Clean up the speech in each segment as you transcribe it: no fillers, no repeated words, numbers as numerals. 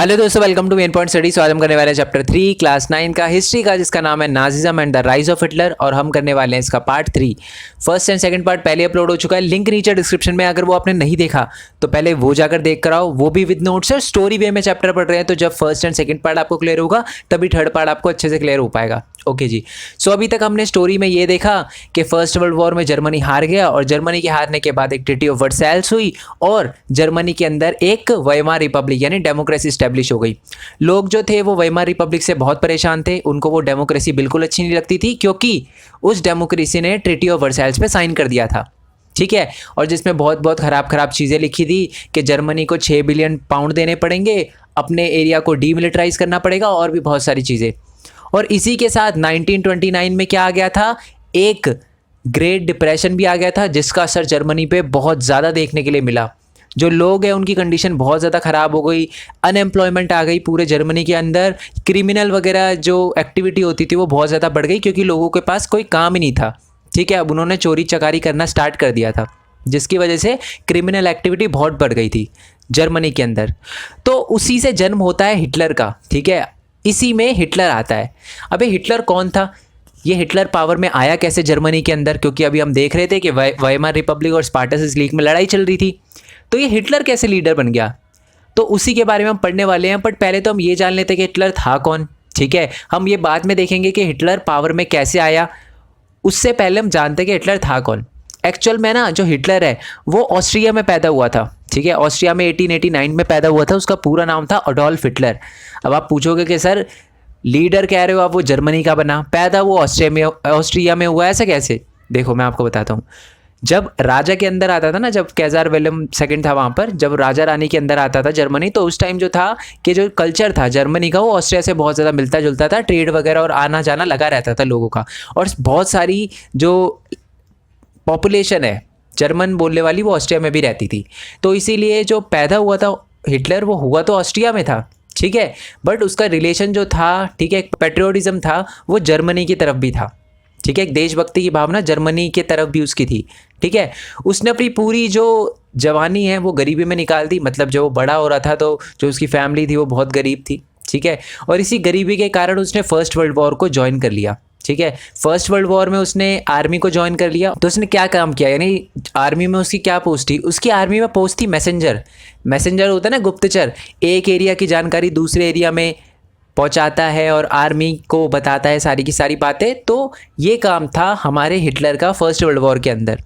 Hello दोस्तों, welcome to main point study. आज हम करने वाले हैं चैप्टर 3 क्लास 9 का हिस्ट्री का, जिसका नाम है Nazism and the rise of Hitler. और हम करने वाले हैं इसका part 3। First and second part पहले अपलोड हो चुका है, लिंक नीचे डिस्क्रिप्शन में। अगर वो आपने नहीं देखा तो पहले वो जाकर देख कर आओ, वो भी विद नोट्स है। स्टोरी वे में चैप्टर पढ़ रहे हैं, तो जब फर्स्ट एंड सेकंड पार्ट आपको क्लियर होगा तभी थर्ड पार्ट आपको अच्छे से क्लियर हो पाएगा। ओके जी। सो अभी तक हमने स्टोरी में ये देखा कि फर्स्ट वर्ल्ड वॉर में जर्मनी हार गया, और जर्मनी के हारने के बाद एक ट्रीटी ऑफ वर्सैल्स हुई और जर्मनी के अंदर एक वाइमार रिपब्लिक यानी डेमोक्रेसी स्टैब्लिश हो गई। लोग जो थे वो वाइमार रिपब्लिक से बहुत परेशान थे, उनको वो डेमोक्रेसी बिल्कुल अच्छी नहीं लगती थी, क्योंकि उस डेमोक्रेसी ने ट्रीटी ऑफ वर्सैल्स पे साइन कर दिया था। ठीक है। और जिसमें बहुत बहुत खराब चीज़ें लिखी थी कि जर्मनी को 6 बिलियन पाउंड देने पड़ेंगे, अपने एरिया को डीमिलिटराइज करना पड़ेगा, और भी बहुत सारी चीज़ें। और इसी के साथ 1929 में क्या आ गया था, एक ग्रेट डिप्रेशन भी आ गया था, जिसका असर जर्मनी पे बहुत ज़्यादा देखने के लिए मिला। जो लोग हैं उनकी कंडीशन बहुत ज़्यादा ख़राब हो गई, अनएम्प्लॉयमेंट आ गई पूरे जर्मनी के अंदर, क्रिमिनल वगैरह जो एक्टिविटी होती थी वो बहुत ज़्यादा बढ़ गई, क्योंकि लोगों के पास कोई काम ही नहीं था। ठीक है। अब उन्होंने चोरी चकारी करना स्टार्ट कर दिया था, जिसकी वजह से क्रिमिनल एक्टिविटी बहुत बढ़ गई थी जर्मनी के अंदर। तो उसी से जन्म होता है हिटलर का। ठीक है। इसी में हिटलर आता है। अबे हिटलर कौन था, ये हिटलर पावर में आया कैसे जर्मनी के अंदर, क्योंकि अभी हम देख रहे थे कि वाइमार रिपब्लिक और स्पार्टस लीग में लड़ाई चल रही थी। तो ये हिटलर कैसे लीडर बन गया, तो उसी के बारे में हम पढ़ने वाले हैं। बट पहले तो हम ये जान लेते हैं कि हिटलर था कौन। ठीक है। हम ये बाद में देखेंगे कि हिटलर पावर में कैसे आया, उससे पहले हम जानते हैं कि हिटलर था कौन। एक्चुअल में ना जो हिटलर है वो ऑस्ट्रिया में पैदा हुआ था। ठीक है। ऑस्ट्रिया में 1889 में पैदा हुआ था। उसका पूरा नाम था अडोल्फ हिटलर। अब आप पूछोगे कि सर लीडर कह रहे हो आप, वो जर्मनी का बना, पैदा वो ऑस्ट्रिया में हुआ, ऐसा कैसे? देखो मैं आपको बताता हूँ। जब राजा के अंदर आता था ना, जब कैजार विलियम सेकंड था वहाँ पर, जब राजा रानी के अंदर आता था जर्मनी, तो उस टाइम जो था कि जो कल्चर था जर्मनी का वो ऑस्ट्रिया से बहुत ज़्यादा मिलता जुलता था। ट्रेड वगैरह और आना जाना लगा रहता था लोगों का, और बहुत सारी जो पॉपुलेशन है जर्मन बोलने वाली वो ऑस्ट्रिया में भी रहती थी। तो इसीलिए जो पैदा हुआ था हिटलर, वो हुआ तो ऑस्ट्रिया में था। ठीक है। बट उसका रिलेशन जो था, ठीक है, पेट्रियोटिज्म था, वो जर्मनी की तरफ भी था। ठीक है। एक देशभक्ति की भावना जर्मनी की तरफ भी उसकी थी। ठीक है। उसने अपनी पूरी जो जवानी है वो गरीबी में निकाल दी। मतलब जब वो बड़ा हो रहा था तो जो उसकी फैमिली थी वो बहुत गरीब थी। ठीक है। और इसी गरीबी के कारण उसने फर्स्ट वर्ल्ड वॉर को ज्वाइन कर लिया। ठीक है। फर्स्ट वर्ल्ड वॉर में उसने आर्मी को ज्वाइन कर लिया। तो उसने क्या काम किया, यानी आर्मी में उसकी क्या पोस्ट थी? उसकी आर्मी में पोस्ट थी मैसेंजर। मैसेंजर होता है ना, गुप्तचर, एक एरिया की जानकारी दूसरे एरिया में पहुंचाता है और आर्मी को बताता है सारी की सारी बातें। तो ये काम था हमारे हिटलर का फर्स्ट वर्ल्ड वॉर के अंदर।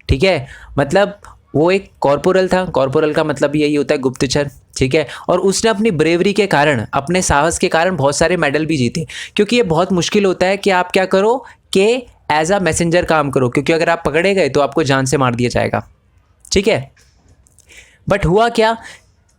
ठीक है। मतलब वो एक कॉर्पोरल था। कॉर्पोरल का मतलब यही होता है गुप्तचर। ठीक है। और उसने अपनी ब्रेवरी के कारण, अपने साहस के कारण बहुत सारे मेडल भी जीते, क्योंकि ये बहुत मुश्किल होता है कि आप क्या करो कि एज अ मैसेंजर काम करो, क्योंकि अगर आप पकड़े गए तो आपको जान से मार दिया जाएगा। ठीक है। बट हुआ क्या,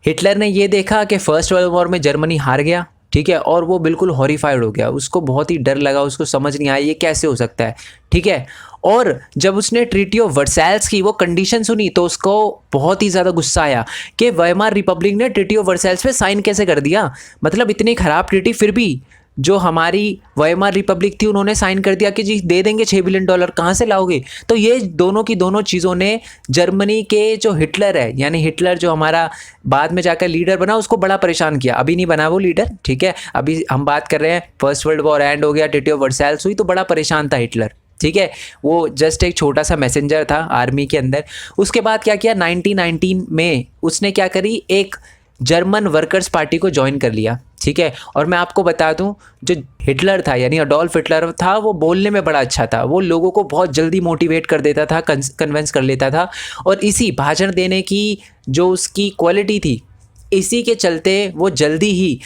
हिटलर ने ये देखा कि फर्स्ट वर्ल्ड वॉर में जर्मनी हार गया। ठीक है। और वो बिल्कुल हॉरिफाइड हो गया, उसको बहुत ही डर लगा, उसको समझ नहीं आया ये कैसे हो सकता है। ठीक है। और जब उसने ट्रीटी ऑफ वर्सैल्स की वो कंडीशन सुनी तो उसको बहुत ही ज़्यादा गुस्सा आया कि वाइमार रिपब्लिक ने ट्रीटी ऑफ वर्सैल्स पे साइन कैसे कर दिया। मतलब इतनी ख़राब ट्रीटी, फिर भी जो हमारी वाइमार रिपब्लिक थी उन्होंने साइन कर दिया कि जी दे देंगे $6 बिलियन, कहाँ से लाओगे? तो ये दोनों की दोनों चीज़ों ने जर्मनी के जो हिटलर है, यानी हिटलर जो हमारा बाद में जाकर लीडर बना, उसको बड़ा परेशान किया। अभी नहीं बना वो लीडर। ठीक है। अभी हम बात कर रहे हैं फर्स्ट वर्ल्ड वॉर एंड हो गया, ट्रीटी ऑफ वर्सैल्स हुई, तो बड़ा परेशान था हिटलर। ठीक है। वो जस्ट एक छोटा सा मैसेंजर था आर्मी के अंदर। उसके बाद क्या किया, 1919 में उसने क्या करी, एक जर्मन वर्कर्स पार्टी को ज्वाइन कर लिया। ठीक है। और मैं आपको बता दूं, जो हिटलर था यानी अडोल्फ हिटलर था, वो बोलने में बड़ा अच्छा था। वो लोगों को बहुत जल्दी मोटिवेट कर देता था, कन्विंस कर लेता था। और इसी भाषण देने की जो उसकी क्वालिटी थी, इसी के चलते वो जल्दी ही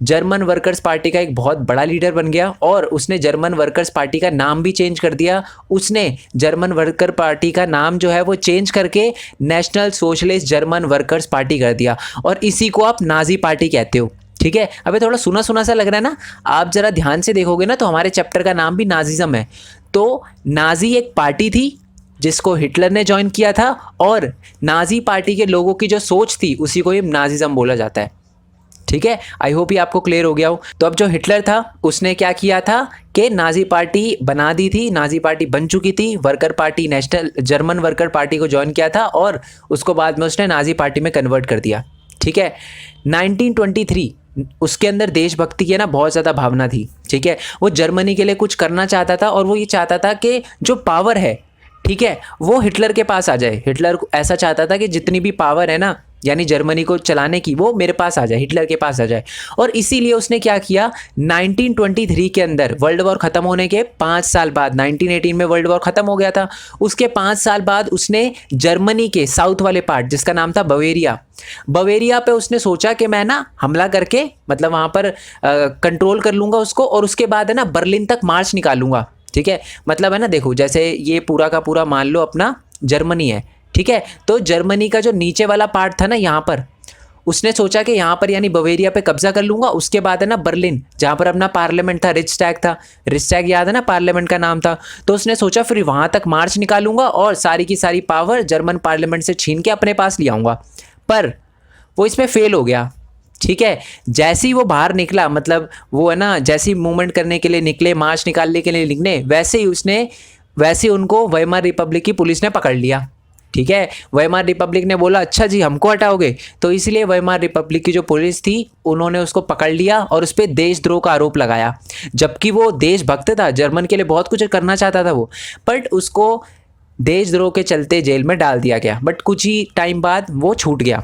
जर्मन वर्कर्स पार्टी का एक बहुत बड़ा लीडर बन गया। और उसने जर्मन वर्कर्स पार्टी का नाम भी चेंज कर दिया। उसने जर्मन वर्कर पार्टी का नाम जो है वो चेंज करके national socialist German workers party कर दिया, और इसी को आप नाजी पार्टी कहते हो। ठीक है। अबे थोड़ा सुना सुना सा लग रहा है ना, आप जरा ध्यान से देखोगे ना तो हमारे चैप्टर का नाम भी नाजिज्म है। तो नाजी एक पार्टी थी जिसको हिटलर ने ज्वाइन किया था, और नाजी पार्टी के लोगों की जो सोच थी उसी को ये नाजिज्म बोला जाता है। ठीक है। आई होप ये आपको क्लियर हो गया हो। तो अब जो हिटलर था उसने क्या किया था कि नाजी पार्टी बना दी थी, नाजी पार्टी बन चुकी थी, worker party, national German worker party को ज्वाइन किया था, और उसको बाद में उसने नाजी पार्टी में कन्वर्ट कर दिया। ठीक है। 1923 उसके अंदर देशभक्ति की ना बहुत ज़्यादा भावना थी, ठीक है। वो जर्मनी के लिए कुछ करना चाहता था और वो ये चाहता था कि जो पावर है, ठीक है, वो हिटलर के पास आ जाए। हिटलर ऐसा चाहता था कि जितनी भी पावर है ना, यानी जर्मनी को चलाने की, वो मेरे पास आ जाए, हिटलर के पास आ जाए। और इसीलिए उसने क्या किया, 1923 के अंदर वर्ल्ड वॉर ख़त्म होने के 5 साल बाद, 1918 में वर्ल्ड वॉर ख़त्म हो गया था, उसके 5 साल बाद उसने जर्मनी के साउथ वाले पार्ट, जिसका नाम था बवेरिया, बवेरिया पे उसने सोचा कि मैं ना हमला करके, मतलब वहाँ पर कंट्रोल कर लूँगा उसको, और उसके बाद है ना बर्लिन तक मार्च निकालूंगा, ठीक है। मतलब है ना, देखो जैसे ये पूरा का पूरा मान लो अपना जर्मनी है, ठीक है। तो जर्मनी का जो नीचे वाला पार्ट था ना, यहाँ पर उसने सोचा कि यहाँ पर यानी बवेरिया पे कब्जा कर लूंगा। उसके बाद है ना बर्लिन, जहाँ पर अपना पार्लियामेंट था, रिचटैग था, रिचटैग याद है ना, पार्लियामेंट का नाम था। तो उसने सोचा फिर वहाँ तक मार्च निकालूंगा और सारी की सारी पावर जर्मन पार्लियामेंट से छीन के अपने पास ले आऊँगा। पर वो इसमें फेल हो गया, ठीक है। जैसे ही वो बाहर निकला, मतलब वो है ना जैसे ही मूवमेंट करने के लिए निकले, मार्च निकालने के लिए निकले, वैसे ही उनको वेइमार रिपब्लिक की पुलिस ने पकड़ लिया, ठीक है। वेइमार रिपब्लिक ने बोला अच्छा जी हमको हटाओगे, तो इसलिए वेइमार रिपब्लिक की जो पुलिस थी उन्होंने उसको पकड़ लिया और उस पर देशद्रोह का आरोप लगाया। जबकि वो देशभक्त था, जर्मन के लिए बहुत कुछ करना चाहता था वो, बट उसको देशद्रोह के चलते जेल में डाल दिया गया। बट कुछ ही टाइम बाद वो छूट गया।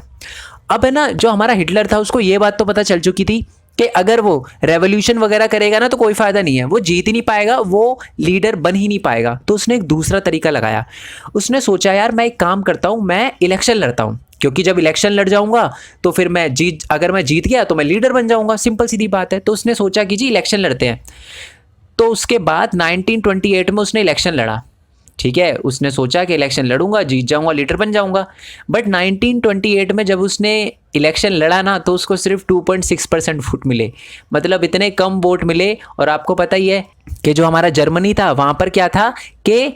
अब है ना, जो हमारा हिटलर था उसको ये बात तो पता चल चुकी थी कि अगर वो रेवोल्यूशन वगैरह करेगा ना तो कोई फ़ायदा नहीं है, वो जीत ही नहीं पाएगा, वो लीडर बन ही नहीं पाएगा। तो उसने एक दूसरा तरीका लगाया। उसने सोचा यार मैं एक काम करता हूँ, मैं इलेक्शन लड़ता हूँ, क्योंकि जब इलेक्शन लड़ जाऊंगा तो फिर अगर मैं जीत गया तो मैं लीडर बन जाऊंगा, सिंपल सीधी बात है। तो उसने सोचा कि जी इलेक्शन लड़ते हैं। तो उसके बाद 1928 में उसने इलेक्शन लड़ा, ठीक है। उसने सोचा कि इलेक्शन लड़ूंगा, जीत जाऊंगा, लीडर बन जाऊंगा। बट 1928 में जब उसने इलेक्शन लड़ा ना, तो उसको सिर्फ 2.6% वोट मिले, मतलब इतने कम वोट मिले। और आपको पता ही है कि जो हमारा जर्मनी था वहाँ पर क्या था कि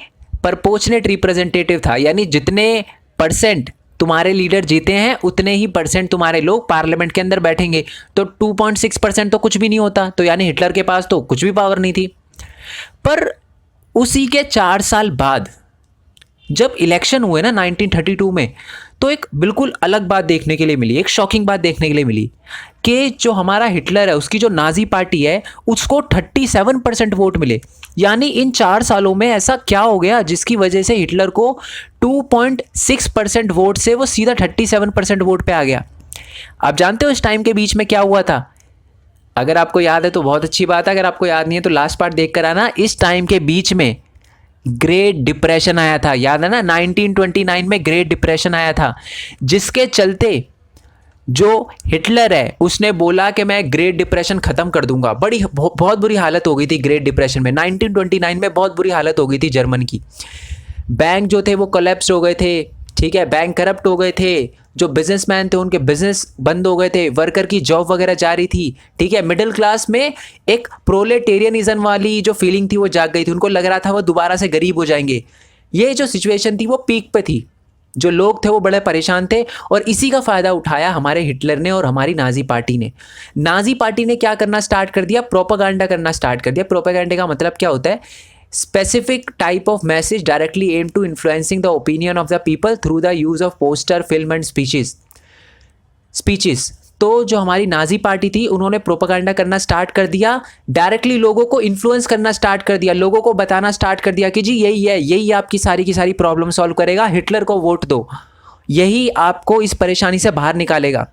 प्रपोर्शनेट रिप्रेजेंटेटिव था, यानी जितने परसेंट तुम्हारे लीडर जीते हैं उतने ही परसेंट तुम्हारे लोग पार्लियामेंट के अंदर बैठेंगे। तो 2.6% तो कुछ भी नहीं होता, तो यानी हिटलर के पास तो कुछ भी पावर नहीं थी। पर उसी के 4 साल बाद जब इलेक्शन हुए ना 1932 में, तो एक बिल्कुल अलग बात देखने के लिए मिली, एक शॉकिंग बात देखने के लिए मिली कि जो हमारा हिटलर है, उसकी जो नाजी पार्टी है, उसको 37% वोट मिले। यानी इन 4 सालों में ऐसा क्या हो गया जिसकी वजह से हिटलर को 2.6% वोट से वो सीधा 37% वोट पे आ गया। आप जानते हो इस टाइम के बीच में क्या हुआ था? अगर आपको याद है तो बहुत अच्छी बात है, अगर आपको याद नहीं है तो लास्ट पार्ट देख कर आना। इस टाइम के बीच में ग्रेट डिप्रेशन आया था, याद है ना, 1929 में ग्रेट डिप्रेशन आया था, जिसके चलते जो हिटलर है उसने बोला कि मैं ग्रेट डिप्रेशन खत्म कर दूंगा। बहुत बुरी हालत हो गई थी ग्रेट डिप्रेशन में, 1929 में बहुत बुरी हालत हो गई थी जर्मन की। बैंक जो थे वो कोलैप्स हो गए थे, ठीक है, बैंक करप्ट हो गए थे, जो बिजनेसमैन थे उनके बिजनेस बंद हो गए थे, वर्कर की जॉब वगैरह जा रही थी, ठीक है। मिडिल क्लास में एक प्रोलेटेरियनिज्म वाली जो फीलिंग थी वो जाग गई थी, उनको लग रहा था वो दोबारा से गरीब हो जाएंगे। ये जो सिचुएशन थी वो पीक पे थी, जो लोग थे वो बड़े परेशान थे, और इसी का फ़ायदा उठाया हमारे हिटलर ने और हमारी नाजी पार्टी ने। नाजी पार्टी ने क्या करना स्टार्ट कर दिया, प्रोपागेंडा करना स्टार्ट कर दिया। प्रोपागेंडा का मतलब क्या होता है, specific type of message directly aimed to influencing the opinion of the people through the use of poster, film and speeches। तो जो हमारी नाजी पार्टी थी उन्होंने प्रोपागेंडा करना स्टार्ट कर दिया, डायरेक्टली लोगों को इन्फ्लुएंस करना स्टार्ट कर दिया, लोगों को बताना स्टार्ट कर दिया कि जी यही है, यही आपकी सारी की सारी प्रॉब्लम सॉल्व करेगा, हिटलर को वोट दो, यही आपको इस परेशानी से बाहर निकालेगा।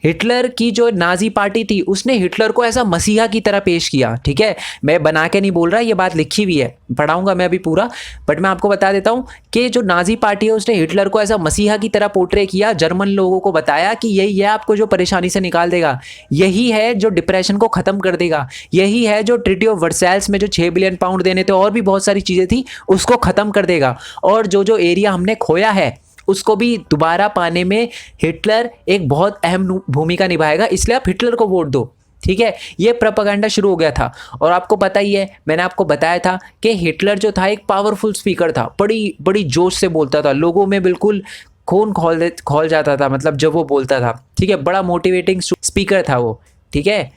हिटलर की जो नाजी पार्टी थी उसने हिटलर को ऐसा मसीहा की तरह पेश किया, ठीक है। मैं बना के नहीं बोल रहा, ये बात लिखी हुई है, पढ़ाऊंगा मैं अभी पूरा, बट मैं आपको बता देता हूँ कि जो नाजी पार्टी है उसने हिटलर को ऐसा मसीहा की तरह पोर्ट्रे किया, जर्मन लोगों को बताया कि यही है आपको जो परेशानी से निकाल देगा, यही है जो डिप्रेशन को ख़त्म कर देगा, यही है जो ट्रीटी ऑफ वर्साइल्स में जो 6 बिलियन पाउंड देने थे और भी बहुत सारी चीज़ें थी उसको ख़त्म कर देगा, और जो जो एरिया हमने खोया है उसको भी दोबारा पाने में हिटलर एक बहुत अहम भूमिका निभाएगा, इसलिए आप हिटलर को वोट दो, ठीक है। ये प्रोपेगेंडा शुरू हो गया था। और आपको पता ही है, मैंने आपको बताया था कि हिटलर जो था एक पावरफुल स्पीकर था, बड़ी बड़ी जोश से बोलता था, लोगों में बिल्कुल खून खोल जाता था, मतलब जब वो बोलता था, ठीक है, बड़ा मोटिवेटिंग स्पीकर था वो, ठीक है।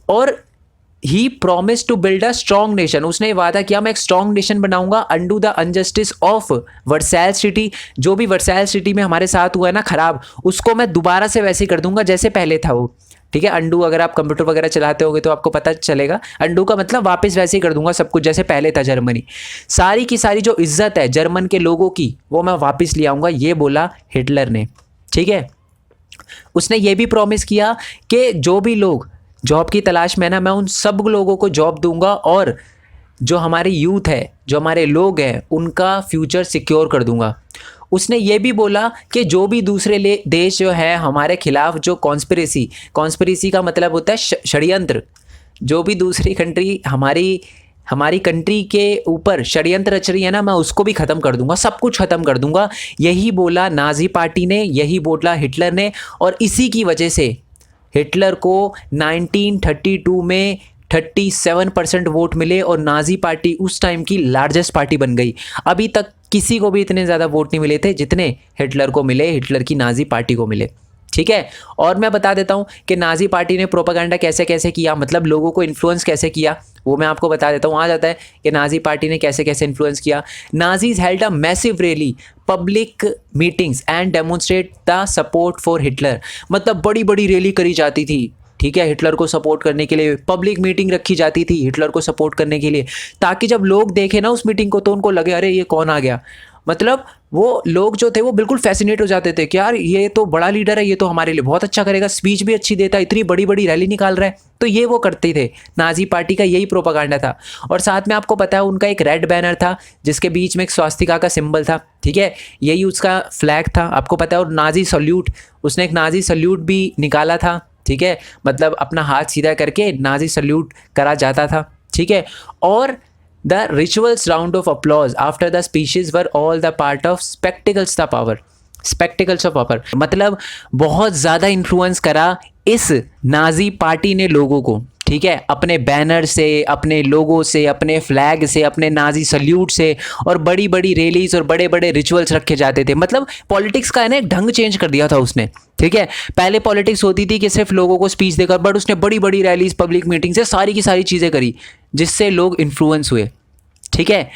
और he promise to build a strong nation, उसने वादा किया मैं एक स्ट्रॉन्ग नेशन बनाऊंगा, undo the injustice of Versailles treaty, जो भी वर्साइल्स ट्रीटी में हमारे साथ हुआ है ना खराब, उसको मैं दोबारा से वैसे कर दूंगा जैसे पहले था वो, ठीक है। अंडू अगर आप कंप्यूटर वगैरह चलाते होगे तो आपको पता चलेगा, अंडू का मतलब वापस वैसे ही कर दूंगा सब कुछ जैसे पहले था जर्मनी। सारी की सारी जो इज्जत है जर्मन के लोगों की वो मैं वापस ले आऊँगा, ये बोला हिटलर ने। ठीक है। उसने ये भी प्रॉमिस किया कि जो भी लोग जॉब की तलाश में है ना, मैं उन सब लोगों को जॉब दूंगा और जो हमारे यूथ है, जो हमारे लोग हैं, उनका फ्यूचर सिक्योर कर दूंगा। उसने ये भी बोला कि जो भी दूसरे देश जो है हमारे खिलाफ जो कॉन्स्पिरेसी का मतलब होता है षड्यंत्र, जो भी दूसरी कंट्री हमारी कंट्री के ऊपर षड्यंत्र रच रही है ना, मैं उसको भी ख़त्म कर दूंगा, सब कुछ ख़त्म कर दूंगा। यही बोला नाजी पार्टी ने, यही बोला हिटलर ने। और इसी की वजह से हिटलर को 1932 में 37% वोट मिले और नाजी पार्टी उस टाइम की लार्जेस्ट पार्टी बन गई। अभी तक किसी को भी इतने ज़्यादा वोट नहीं मिले थे जितने हिटलर को मिले, हिटलर की नाजी पार्टी को मिले। ठीक है। और मैं बता देता हूँ कि नाजी पार्टी ने प्रोपेगेंडा कैसे कैसे किया, मतलब लोगों को इन्फ्लुएंस कैसे किया, वो मैं आपको बता देता हूँ। आ जाता है कि नाजी पार्टी ने कैसे कैसे इन्फ्लुएंस किया। Nazis held a massive rally, public meetings and demonstrate the support for Hitler. मतलब बड़ी बड़ी रैली करी जाती थी, ठीक है, हिटलर को सपोर्ट करने के लिए। पब्लिक मीटिंग रखी जाती थी हिटलर को सपोर्ट करने के लिए, ताकि जब लोग देखें ना उस मीटिंग को तो उनको लगे अरे ये कौन आ गया। मतलब वो लोग जो थे वो बिल्कुल फैसिनेट हो जाते थे कि यार ये तो बड़ा लीडर है, ये तो हमारे लिए बहुत अच्छा करेगा, स्पीच भी अच्छी देता है, इतनी बड़ी बड़ी रैली निकाल रहा है। तो ये वो करते थे, नाजी पार्टी का यही प्रोपेगेंडा था। और साथ में आपको पता है उनका एक रेड बैनर था जिसके बीच में एक स्वास्तिका का सिंबल था, ठीक है, यही उसका फ्लैग था, आपको पता है। और नाजी सल्यूट, उसने एक नाजी सल्यूट भी निकाला था, ठीक है, मतलब अपना हाथ सीधा करके नाजी सल्यूट करा जाता था। ठीक है। और the rituals round of applause after the speeches were all the part of spectacles of power। मतलब बहुत ज़्यादा इन्फ्लुएंस करा इस नाजी पार्टी ने लोगों को, ठीक है, अपने बैनर से, अपने लोगो से, अपने फ्लैग से, अपने नाजी सल्यूट से। और बड़ी बड़ी रैलीज और बड़े बड़े रिचुअल्स रखे जाते थे। मतलब पॉलिटिक्स का है ना एक ढंग चेंज कर दिया था उसने। ठीक है। पहले पॉलिटिक्स होती थी कि सिर्फ लोगों को स्पीच देकर, बट उसने बड़ी बड़ी रैलीज, पब्लिक मीटिंग से सारी की सारी चीज़ें करी जिससे लोग इन्फ्लुएंस हुए। ठीक है।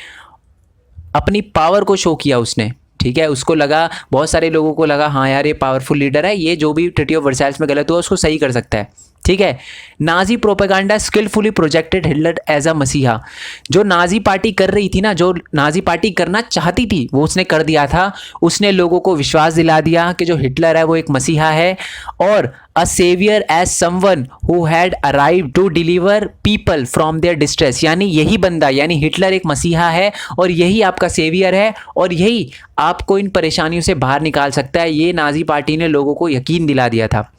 अपनी पावर को शो किया उसने। ठीक है। उसको लगा, बहुत सारे लोगों को लगा हाँ यार ये पावरफुल लीडर है, ये जो भी ट्रीटी ऑफ वर्साइल्स में गलत हुआ उसको सही कर सकता है। ठीक है। Nazi propaganda skillfully projected Hitler as a मसीहा। जो नाजी पार्टी कर रही थी ना, जो नाजी पार्टी करना चाहती थी वो उसने कर दिया था। उसने लोगों को विश्वास दिला दिया कि जो हिटलर है वो एक मसीहा है और a saviour as someone who had arrived to deliver people from their distress. यानी यही बंदा, यानी हिटलर एक मसीहा है और यही आपका सेवियर है और यही आपको इन परेशानियों से बाहर निकाल सकता है। ये नाजी पार्टी ने लोगों को यकीन दिला दिया था।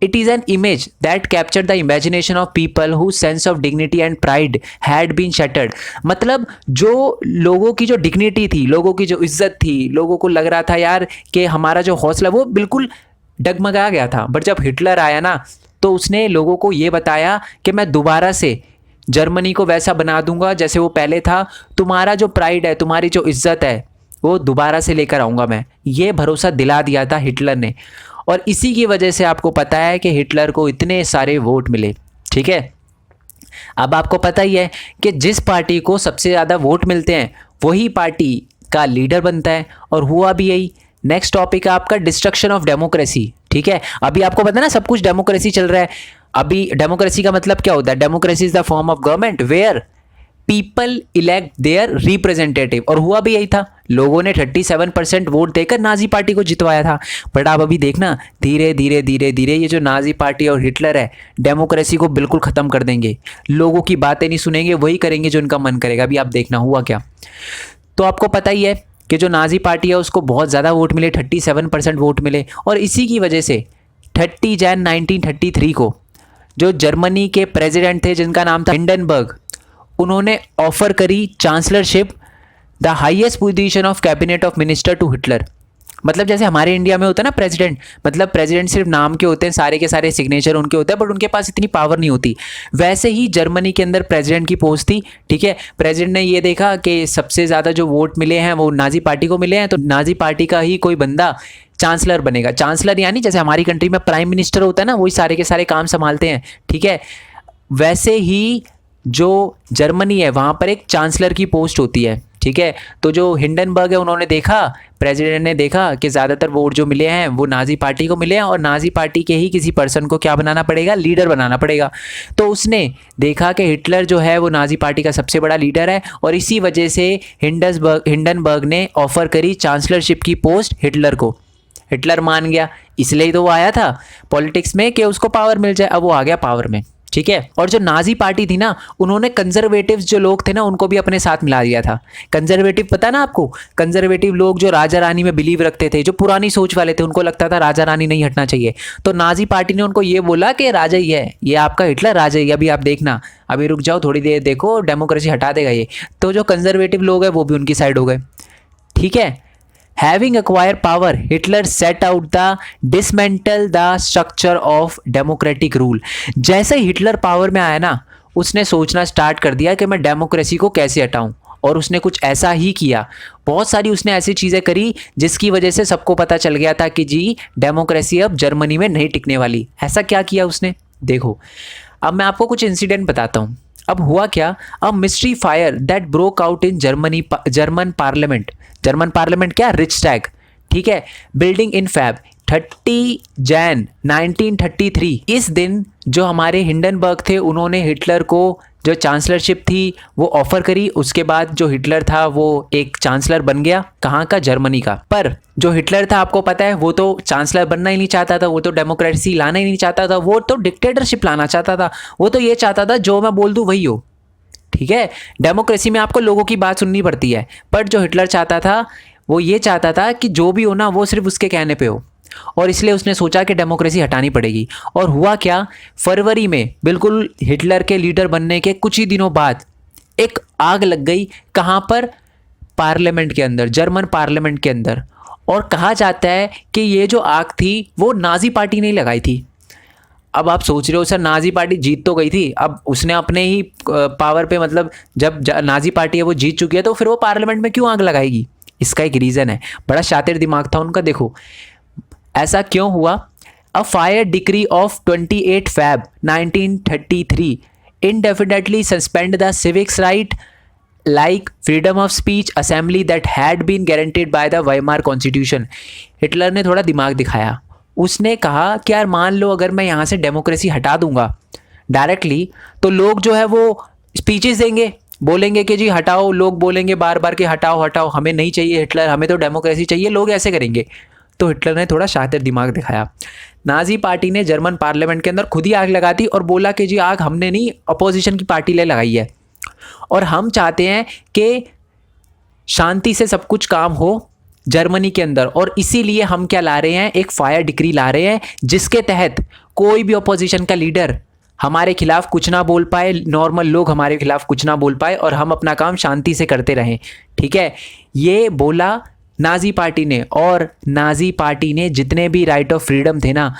It is an image that captured the imagination of people whose sense of dignity and pride had been shattered। मतलब जो लोगों की जो डिग्निटी थी, लोगों की जो इज्जत थी, लोगों को लग रहा था यार कि हमारा जो हौसला वो बिल्कुल डगमगा गया था। बट जब हिटलर आया ना तो उसने लोगों को ये बताया कि मैं दोबारा से जर्मनी को वैसा बना दूंगा जैसे वो पहले था। तुम्हारा जो प्राइड है, तुम्हारी जो इज्जत है वो दोबारा से लेकर आऊँगा मैं। ये भरोसा दिला दिया था हिटलर ने और इसी की वजह से आपको पता है कि हिटलर को इतने सारे वोट मिले। ठीक है। अब आपको पता ही है कि जिस पार्टी को सबसे ज़्यादा वोट मिलते हैं वही पार्टी का लीडर बनता है और हुआ भी यही। नेक्स्ट टॉपिक है आपका डिस्ट्रक्शन ऑफ डेमोक्रेसी। ठीक है। अभी आपको पता है ना सब कुछ डेमोक्रेसी चल रहा है। अभी डेमोक्रेसी का मतलब क्या होता है? Democracy is the form of government where people elect their representative. और हुआ भी यही था, लोगों ने 37% वोट देकर नाजी पार्टी को जितवाया था। बट आप अभी देखना धीरे धीरे धीरे धीरे ये जो नाजी पार्टी और हिटलर है डेमोक्रेसी को बिल्कुल ख़त्म कर देंगे। लोगों की बातें नहीं सुनेंगे, वही करेंगे जो उनका मन करेगा। अभी आप देखना हुआ क्या। तो आपको पता ही है कि जो नाजी पार्टी है उसको बहुत ज़्यादा वोट मिले, 37% वोट मिले। और इसी की वजह से 30 जन 1933 को जो जर्मनी के प्रेसिडेंट थे जिनका नाम था हिंडनबर्ग, उन्होंने ऑफर करी chancellorship, the highest position of cabinet of minister to Hitler. मतलब जैसे हमारे इंडिया में होता है ना प्रेसिडेंट, मतलब प्रेसिडेंट सिर्फ नाम के होते हैं, सारे के सारे सिग्नेचर उनके होते हैं बट उनके पास इतनी पावर नहीं होती। वैसे ही जर्मनी के अंदर प्रेसिडेंट की पोस्ट थी। ठीक है। प्रेसिडेंट ने ये देखा कि सबसे ज़्यादा जो वोट मिले हैं वो नाजी पार्टी को मिले हैं, तो नाजी पार्टी का ही कोई बंदा चांसलर बनेगा। चांसलर यानी जैसे हमारी कंट्री में प्राइम मिनिस्टर होता है ना, वही सारे के सारे काम संभालते हैं। ठीक है। वैसे ही जो जर्मनी है वहाँ पर एक चांसलर की पोस्ट होती है। ठीक है। तो जो हिंडनबर्ग है उन्होंने देखा, प्रेसिडेंट ने देखा कि ज़्यादातर वोट जो मिले हैं वो नाजी पार्टी को मिले हैं और नाजी पार्टी के ही किसी पर्सन को क्या बनाना पड़ेगा, लीडर बनाना पड़ेगा। तो उसने देखा कि हिटलर जो है वो नाजी पार्टी का सबसे बड़ा लीडर है और इसी वजह से हिंडनबर्ग ने ऑफ़र करी चांसलरशिप की पोस्ट हिटलर को। हिटलर मान गया, इसलिए ही तो वो आया था पॉलिटिक्स में कि उसको पावर मिल जाए। अब वो आ गया पावर में, ठीक है। और जो नाजी पार्टी थी ना, उन्होंने कंजर्वेटिव्स जो लोग थे ना उनको भी अपने साथ मिला दिया था। कंजर्वेटिव पता ना आपको, कंजर्वेटिव लोग जो राजा रानी में बिलीव रखते थे, जो पुरानी सोच वाले थे, उनको लगता था राजा रानी नहीं हटना चाहिए। तो नाजी पार्टी ने उनको ये बोला कि राजा ही है, ये आपका हिटलर राजा ही है, अभी आप देखना, अभी रुक जाओ थोड़ी देर देखो, डेमोक्रेसी हटा देगा ये। तो जो कंजर्वेटिव लोग हैं वो भी उनकी साइड हो गए, ठीक है। Having acquired power, Hitler set out the dismantle the structure of democratic rule. जैसे हिटलर पावर में आया ना, उसने सोचना स्टार्ट कर दिया कि मैं डेमोक्रेसी को कैसे हटाऊं, और उसने कुछ ऐसा ही किया। बहुत सारी उसने ऐसी चीज़ें करी जिसकी वजह से सबको पता चल गया था कि जी डेमोक्रेसी अब जर्मनी में नहीं टिकने वाली। ऐसा क्या किया उसने, देखो अब मैं आपको कुछ इंसिडेंट बताता हूँ। अब हुआ क्या, a mystery fire that broke out in German parliament. German parliament क्या, रिचटैग, ठीक है, बिल्डिंग इन फैब 30 जैन 1933। इस दिन जो हमारे हिंडनबर्ग थे उन्होंने हिटलर को जो चांसलरशिप थी वो ऑफर करी। उसके बाद जो हिटलर था वो एक चांसलर बन गया, कहाँ का, जर्मनी का। पर जो हिटलर था आपको पता है वो तो चांसलर बनना ही नहीं चाहता था, वो तो डेमोक्रेसी लाना ही नहीं चाहता था, वो तो डिक्टेटरशिप लाना चाहता था। वो तो ये चाहता था जो मैं बोल दूँ वही हो, ठीक है। डेमोक्रेसी में आपको लोगों की बात सुननी पड़ती है, पर जो हिटलर चाहता था वो ये चाहता था कि जो भी हो ना वो सिर्फ उसके कहने पे हो, और इसलिए उसने सोचा कि डेमोक्रेसी हटानी पड़ेगी। और हुआ क्या, फरवरी में बिल्कुल हिटलर के लीडर बनने के कुछ ही दिनों बाद एक आग लग गई। कहाँ पर, पार्लियामेंट के अंदर, जर्मन पार्लियामेंट के अंदर। और कहा जाता है कि ये जो आग थी वो नाजी पार्टी ने लगाई थी। अब आप सोच रहे हो सर नाजी पार्टी जीत तो गई थी, अब उसने अपने ही पावर पे, मतलब जब नाजी पार्टी है वो जीत चुकी है तो फिर वो पार्लियामेंट में क्यों आग लगाएगी। इसका एक रीज़न है, बड़ा शातिर दिमाग था उनका। देखो ऐसा क्यों हुआ। A fire decree of 28 Feb 1933 indefinitely suspend the civics right like freedom of speech assembly that had been guaranteed by the Weimar Constitution। Hitler ने थोड़ा दिमाग दिखाया, उसने कहा कि यार मान लो अगर मैं यहाँ से डेमोक्रेसी हटा दूंगा डायरेक्टली, तो लोग जो है वो स्पीचेस देंगे, बोलेंगे कि जी हटाओ, लोग बोलेंगे बार बार कि हटाओ हटाओ, हमें नहीं चाहिए हिटलर, हमें तो डेमोक्रेसी चाहिए, लोग ऐसे करेंगे। तो हिटलर ने थोड़ा शातिर दिमाग दिखाया। नाजी पार्टी ने जर्मन पार्लियामेंट के अंदर खुद ही आग लगा दी और बोला कि जी आग हमने नहीं, अपोजिशन की पार्टी ने लगाई है, और हम चाहते हैं कि शांति से सब कुछ काम हो जर्मनी के अंदर, और इसीलिए हम क्या ला रहे हैं, एक फायर डिक्री ला रहे हैं जिसके तहत कोई भी अपोजिशन का लीडर हमारे खिलाफ कुछ ना बोल पाए, नॉर्मल लोग हमारे खिलाफ कुछ ना बोल पाए, और हम अपना काम शांति से करते रहें, ठीक है। ये बोला नाजी पार्टी ने, और नाजी पार्टी ने जितने भी राइट ऑफ फ्रीडम थे ना,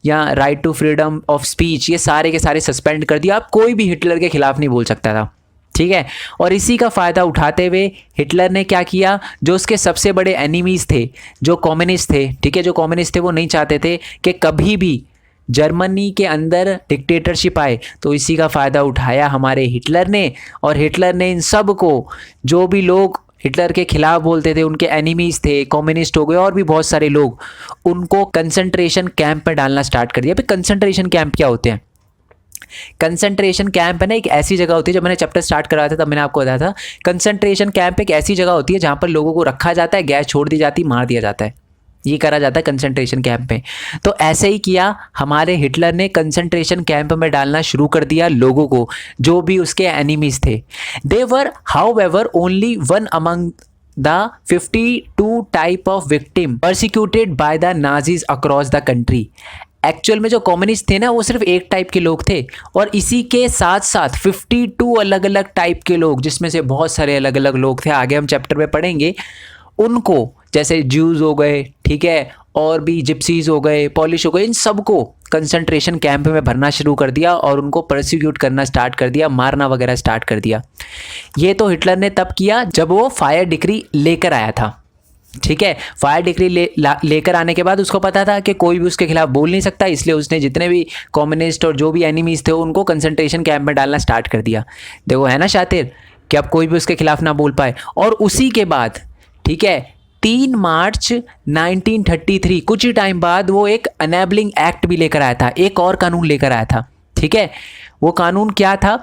या right to freedom of speech, ये सारे के सारे सस्पेंड कर दिया। अब कोई भी हिटलर के खिलाफ नहीं बोल सकता था, ठीक है। और इसी का फ़ायदा उठाते हुए हिटलर ने क्या किया, जो उसके सबसे बड़े एनिमीज़ थे, जो कम्युनिस्ट थे, ठीक है, जो कम्युनिस्ट थे वो नहीं चाहते थे कि कभी भी जर्मनी के अंदर डिक्टेटरशिप आए, तो इसी का फ़ायदा उठाया हमारे हिटलर ने। और हिटलर ने इन सब को, जो भी लोग हिटलर के खिलाफ बोलते थे, उनके एनिमीज़ थे, कम्युनिस्ट हो गए और भी बहुत सारे लोग, उनको कंसंट्रेशन कैंप में डालना स्टार्ट कर दिया। भाई कंसंट्रेशन कैंप क्या होते हैं, कंसंट्रेशन कैंप है ना एक ऐसी जगह होती है, जब मैंने चैप्टर स्टार्ट करा था तब मैंने आपको बताया था, कंसंट्रेशन कैंप एक ऐसी जगह होती है जहाँ पर लोगों को रखा जाता है, गैस छोड़ दी जाती, मार दिया जाता है, ये करा जाता है कंसंट्रेशन कैंप में। तो ऐसे ही किया हमारे हिटलर ने, कंसंट्रेशन कैंप में डालना शुरू कर दिया लोगों को, जो भी उसके एनिमीज थे। They were however only one among the 52 type of victim persecuted by the Nazis across the country. Actual में जो कम्युनिस्ट थे ना वो सिर्फ एक टाइप के लोग थे, और इसी के साथ साथ 52 अलग अलग टाइप के लोग, जिसमें से बहुत सारे अलग अलग लोग थे, आगे हम चैप्टर में पढ़ेंगे उनको, जैसे ज्यूज हो गए, ठीक है, और भी जिप्सीज हो गए, पॉलिश हो गए, इन सबको कंसंट्रेशन कैंप में भरना शुरू कर दिया और उनको परसिक्यूट करना स्टार्ट कर दिया, मारना वगैरह स्टार्ट कर दिया। ये तो हिटलर ने तब किया जब वो फायर डिक्री लेकर आया था, ठीक है। फायर डिक्री लेकर आने के बाद उसको पता था कि कोई भी उसके खिलाफ बोल नहीं सकता, इसलिए उसने जितने भी कम्युनिस्ट और जो भी एनिमीज थे उनको कंसंट्रेशन कैंप में डालना स्टार्ट कर दिया। देखो है ना शातिर, कि अब कोई भी उसके खिलाफ ना बोल पाए। और उसी के बाद, ठीक है, 3 मार्च 1933, कुछ ही टाइम बाद वो एक अनेबलिंग एक्ट भी लेकर आया था, एक और कानून लेकर आया था। ठीक है, वो कानून क्या था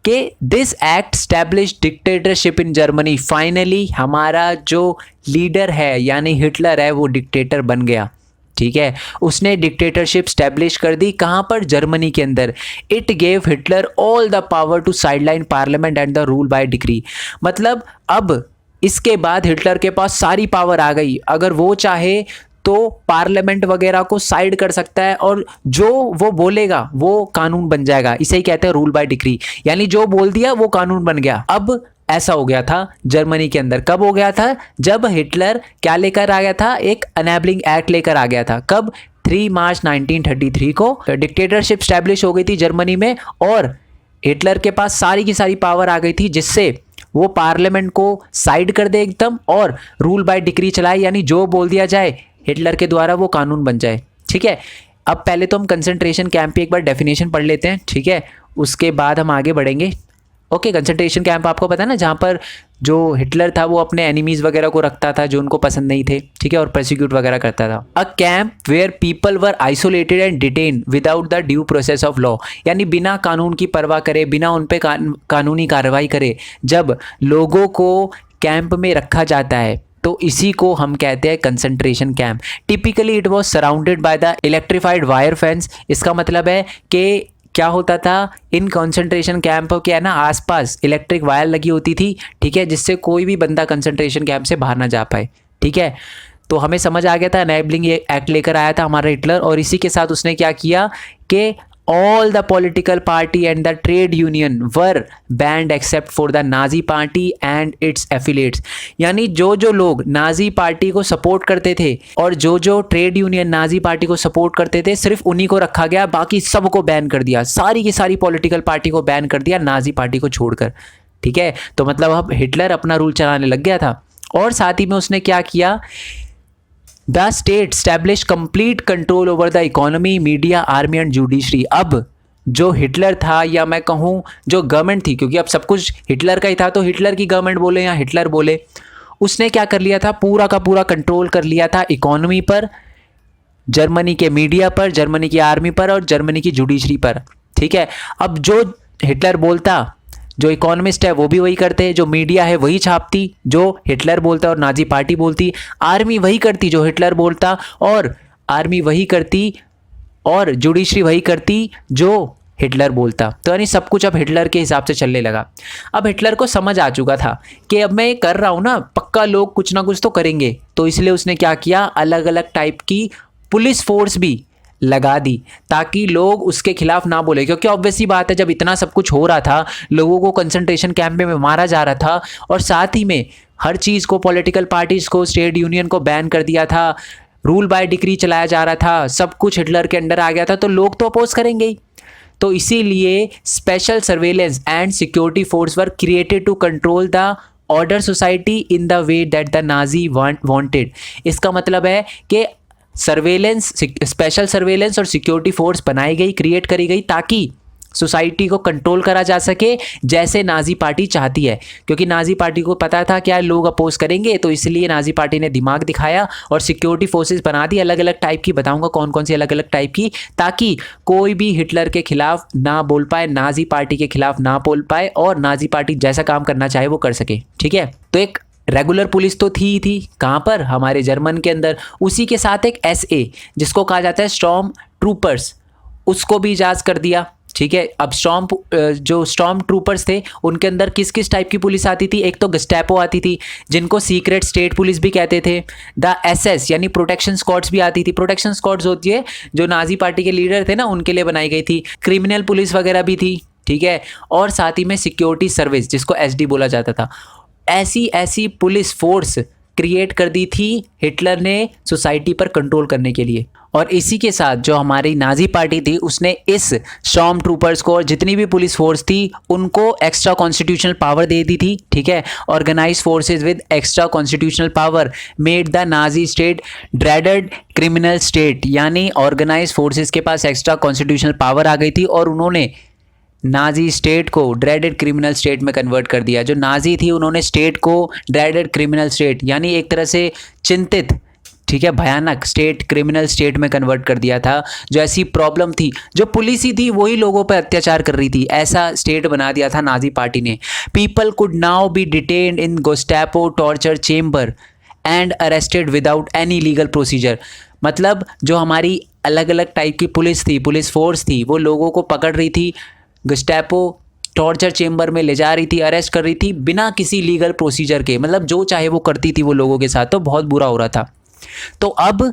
कि this act establish dictatorship in Germany. Finally हमारा जो लीडर है यानी हिटलर है वो डिक्टेटर बन गया। ठीक है, उसने डिक्टेटरशिप स्टैब्लिश कर दी। कहाँ पर? जर्मनी के अंदर। It gave Hitler all the power to sideline parliament and the rule by decree. मतलब अब इसके बाद हिटलर के पास सारी पावर आ गई, अगर वो चाहे तो पार्लियामेंट वगैरह को साइड कर सकता है और जो वो बोलेगा वो कानून बन जाएगा। इसे ही कहते हैं रूल बाय डिक्री, यानी जो बोल दिया वो कानून बन गया। अब ऐसा हो गया था जर्मनी के अंदर। कब हो गया था? जब हिटलर क्या लेकर आ गया था? एक अनेबलिंग एक्ट लेकर आ गया था। कब? 3 मार्च 1933 को डिक्टेटरशिप स्टैब्लिश हो गई थी जर्मनी में और हिटलर के पास सारी की सारी पावर आ गई थी, जिससे वो पार्लियामेंट को साइड कर दे एकदम और रूल बाय डिक्री चलाए, यानी जो बोल दिया जाए हिटलर के द्वारा वो कानून बन जाए। ठीक है, अब पहले तो हम कंसंट्रेशन कैंप की एक बार डेफिनेशन पढ़ लेते हैं। ठीक है, उसके बाद हम आगे बढ़ेंगे। ओके, कंसंट्रेशन कैंप आपको पता है ना, जहाँ पर जो हिटलर था वो अपने एनिमीज वगैरह को रखता था जो उनको पसंद नहीं थे। ठीक है, और प्रोसिक्यूट वगैरह करता था। A camp where people were isolated and detain without the due process of law, यानी बिना कानून की परवाह करे, बिना उन पे कानूनी कार्रवाई करे जब लोगों को कैंप में रखा जाता है तो इसी को हम कहते हैं concentration camp. Typically it was surrounded by the electrified wire fence. इसका मतलब है कि क्या होता था इन कंसंट्रेशन कैंप के है ना आसपास इलेक्ट्रिक वायर लगी होती थी। ठीक है, जिससे कोई भी बंदा कंसंट्रेशन कैंप से बाहर ना जा पाए। ठीक है, तो हमें समझ आ गया था एनेबलिंग ये एक्ट लेकर आया था हमारा हिटलर, और इसी के साथ उसने क्या किया कि all the political party and the trade union were banned except for the Nazi party and its affiliates। यानी जो जो लोग नाजी पार्टी को सपोर्ट करते थे और जो जो ट्रेड यूनियन नाजी पार्टी को सपोर्ट करते थे, सिर्फ उन्हीं को रखा गया, बाकी सबको बैन कर दिया। सारी की सारी पॉलिटिकल पार्टी को बैन कर दिया नाजी पार्टी को छोड़कर। ठीक है, तो मतलब अब हिटलर अपना रूल चलाने लग गया था। और साथ ही में उसने क्या किया? The state establish complete control over the economy, media, army and judiciary. अब जो हिटलर था, या मैं कहूँ जो गवर्नमेंट थी, क्योंकि अब सब कुछ हिटलर का ही था तो हिटलर की गवर्नमेंट बोले या हिटलर बोले, उसने क्या कर लिया था? पूरा का पूरा कंट्रोल कर लिया था इकोनॉमी पर, जर्मनी के मीडिया पर, जर्मनी की आर्मी पर और जर्मनी की जुडिशरी पर। ठीक है, अब जो हिटलर बोलता, जो इकोनॉमिस्ट है वो भी वही करते, जो मीडिया है वही छापती जो हिटलर बोलता और नाजी पार्टी बोलती, आर्मी वही करती जो हिटलर बोलता और आर्मी वही करती, और जुडिशरी वही करती जो हिटलर बोलता। तो यानी सब कुछ अब हिटलर के हिसाब से चलने लगा। अब हिटलर को समझ आ चुका था कि अब मैं ये कर रहा हूँ ना, पक्का लोग कुछ ना कुछ तो करेंगे, तो इसलिए उसने क्या किया? अलग अलग टाइप की पुलिस फोर्स भी लगा दी ताकि लोग उसके खिलाफ ना बोले, क्योंकि ऑब्वियसली बात है जब इतना सब कुछ हो रहा था, लोगों को कंसंट्रेशन कैंप में मारा जा रहा था और साथ ही में हर चीज़ को, पॉलिटिकल पार्टीज को, स्टेट यूनियन को बैन कर दिया था, रूल बाय डिक्री चलाया जा रहा था, सब कुछ हिटलर के अंडर आ गया था, तो लोग तो अपोज करेंगे ही। तो इसीलिए special surveillance and security force were created to control the order society in the way that the Nazi wanted. इसका मतलब है कि सर्वेलेंस, स्पेशल सर्वेलेंस और सिक्योरिटी फोर्स बनाई गई, क्रिएट करी गई ताकि सोसाइटी को कंट्रोल करा जा सके जैसे नाजी पार्टी चाहती है। क्योंकि नाजी पार्टी को पता था क्या लोग अपोज करेंगे, तो इसलिए नाजी पार्टी ने दिमाग दिखाया और सिक्योरिटी फोर्सेस बना दी अलग अलग टाइप की। बताऊंगा कौन कौन सी अलग अलग टाइप की, ताकि कोई भी हिटलर के खिलाफ ना बोल पाए, नाजी पार्टी के खिलाफ ना बोल पाए और नाजी पार्टी जैसा काम करना चाहे वो कर सके। ठीक है, तो एक रेगुलर पुलिस तो थी ही थी, कहाँ पर? हमारे जर्मन के अंदर। उसी के साथ एक एसए जिसको कहा जाता है स्टॉर्म ट्रूपर्स, उसको भी इजाज़ कर दिया। ठीक है, अब जो स्टॉर्म ट्रूपर्स थे उनके अंदर किस किस टाइप की पुलिस आती थी? एक तो गस्टैपो आती थी जिनको सीक्रेट स्टेट पुलिस भी कहते थे। द एसएस यानी प्रोटेक्शन स्क्वाड्स भी आती थी। प्रोटेक्शन स्क्वाड्स होती है जो नाजी पार्टी के लीडर थे ना, उनके लिए बनाई गई थी। क्रिमिनल पुलिस वगैरह भी थी। ठीक है, और साथ ही में सिक्योरिटी सर्विस जिसको एसडी बोला जाता था। ऐसी ऐसी पुलिस फोर्स क्रिएट कर दी थी हिटलर ने सोसाइटी पर कंट्रोल करने के लिए। और इसी के साथ जो हमारी नाजी पार्टी थी उसने इस स्टॉर्म ट्रूपर्स को और जितनी भी पुलिस फोर्स थी उनको एक्स्ट्रा कॉन्स्टिट्यूशनल पावर दे दी थी। ठीक है, organise forces with extra constitutional power made the Nazi state dreaded criminal state. यानी ऑर्गेनाइज फोर्सेस के पास एक्स्ट्रा कॉन्स्टिट्यूशनल पावर आ गई थी और उन्होंने नाजी स्टेट को ड्रेडेड क्रिमिनल स्टेट में कन्वर्ट कर दिया। जो नाजी थी उन्होंने स्टेट को ड्रेडेड क्रिमिनल स्टेट यानी एक तरह से चिंतित, ठीक है, भयानक स्टेट, क्रिमिनल स्टेट में कन्वर्ट कर दिया था। जो ऐसी प्रॉब्लम थी, जो पुलिस ही थी वही लोगों पर अत्याचार कर रही थी, ऐसा स्टेट बना दिया था नाजी पार्टी ने। People could now be detained in Gestapo torture chamber and arrested without any legal procedure. मतलब जो हमारी अलग अलग टाइप की पुलिस थी, पुलिस फोर्स थी, वो लोगों को पकड़ रही थी, गस्टैपो टॉर्चर चेम्बर में ले जा रही थी, अरेस्ट कर रही थी बिना किसी लीगल प्रोसीजर के। मतलब जो चाहे वो करती थी वो लोगों के साथ, तो बहुत बुरा हो रहा था। तो अब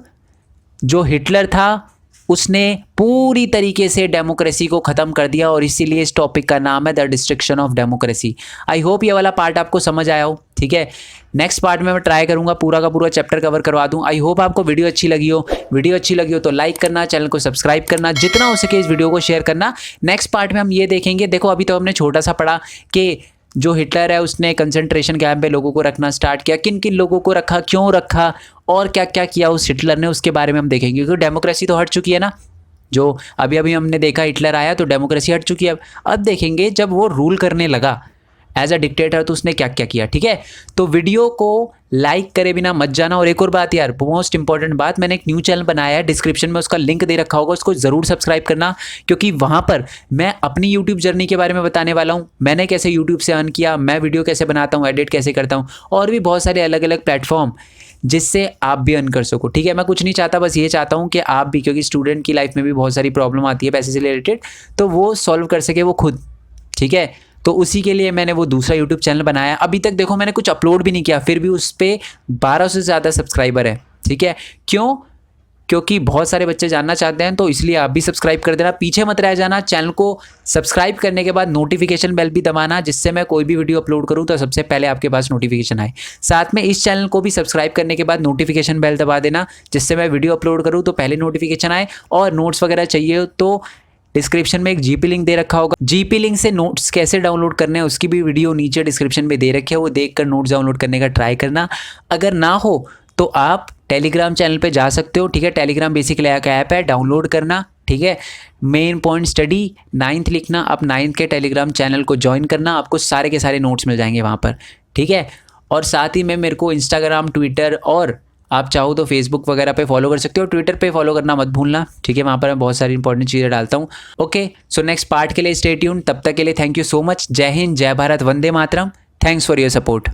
जो हिटलर था उसने पूरी तरीके से डेमोक्रेसी को ख़त्म कर दिया और इसीलिए इस टॉपिक का नाम है the destruction of democracy. I hope ये वाला पार्ट आपको समझ आया हो, ठीक है। नेक्स्ट पार्ट में मैं ट्राई करूंगा पूरा का पूरा चैप्टर कवर करवा दूं। आई होप आपको वीडियो अच्छी लगी हो। वीडियो अच्छी लगी हो तो लाइक करना, चैनल को सब्सक्राइब करना, जितना हो सके इस वीडियो को शेयर करना। नेक्स्ट पार्ट में हम ये देखेंगे, देखो अभी तो हमने छोटा सा पढ़ा कि जो हिटलर है उसने कंसंट्रेशन कैंप पे लोगों को रखना स्टार्ट किया, किन किन लोगों को रखा, क्यों रखा और क्या क्या किया उस हिटलर ने, उसके बारे में हम देखेंगे। क्योंकि डेमोक्रेसी तो हट चुकी है ना, जो अभी अभी हमने देखा हिटलर आया तो डेमोक्रेसी हट चुकी है। अब देखेंगे जब वो रूल करने लगा एज अ डिक्टेटर तो उसने क्या क्या किया, ठीक है। तो वीडियो को लाइक करे बिना मत जाना। और एक और बात यार, मोस्ट इंपॉर्टेंट बात, मैंने एक न्यू चैनल बनाया है, डिस्क्रिप्शन में उसका लिंक दे रखा होगा, उसको ज़रूर सब्सक्राइब करना। क्योंकि वहाँ पर मैं अपनी यूट्यूब जर्नी के बारे में बताने वाला हूँ, मैंने कैसे यूट्यूब से अर्न किया, मैं वीडियो कैसे बनाता हूँ, एडिट कैसे करता हूँ, और भी बहुत सारे अलग अलग प्लेटफॉर्म जिससे आप भी अर्न कर सको, ठीक है। मैं कुछ नहीं चाहता, बस ये चाहता हूँ कि आप भी, क्योंकि स्टूडेंट की लाइफ में भी बहुत सारी प्रॉब्लम आती है पैसे से रिलेटेड, तो वो सॉल्व कर सके वो खुद, ठीक है। तो उसी के लिए मैंने वो दूसरा यूट्यूब चैनल बनाया। अभी तक देखो मैंने कुछ अपलोड भी नहीं किया, फिर भी उस पर 1200 से ज़्यादा सब्सक्राइबर है, ठीक है। क्यों? क्योंकि बहुत सारे बच्चे जानना चाहते हैं, तो इसलिए आप भी सब्सक्राइब कर देना, पीछे मत रह जाना। चैनल को सब्सक्राइब करने के बाद नोटिफिकेशन बेल भी दबाना, जिससे मैं कोई भी वीडियो अपलोड करूं तो सबसे पहले आपके पास नोटिफिकेशन आए। साथ में इस चैनल को भी सब्सक्राइब करने के बाद नोटिफिकेशन बेल दबा देना, जिससे मैं वीडियो अपलोड करूँ तो पहले नोटिफिकेशन आए। और नोट्स वगैरह चाहिए तो डिस्क्रिप्शन में एक जीपी लिंक दे रखा होगा, जीपी लिंक से नोट्स कैसे डाउनलोड करने हैं उसकी भी वीडियो नीचे डिस्क्रिप्शन में दे रखे है, वो देखकर नोट्स डाउनलोड करने का ट्राई करना। अगर ना हो तो आप टेलीग्राम चैनल पे जा सकते हो, ठीक है। टेलीग्राम बेसिकली एक ऐप है, डाउनलोड करना, ठीक है। मेन पॉइंट स्टडी 9th लिखना, आप 9th के टेलीग्राम चैनल को ज्वाइन करना, आपको सारे के सारे नोट्स मिल जाएंगे वहाँ पर, ठीक है। और साथ ही में मेरे को इंस्टाग्राम, ट्विटर और आप चाहो तो फेसबुक वगैरह पे फॉलो कर सकते हो। ट्विटर पे फॉलो करना मत भूलना, ठीक है। वहाँ पर मैं बहुत सारी इंपॉर्टेंट चीज़ें डालता हूँ। ओके, सो नेक्स्ट पार्ट के लिए स्टे ट्यून्ड। तब तक के लिए थैंक यू सो मच। जय हिंद, जय भारत, वंदे मातरम। Thanks for your support.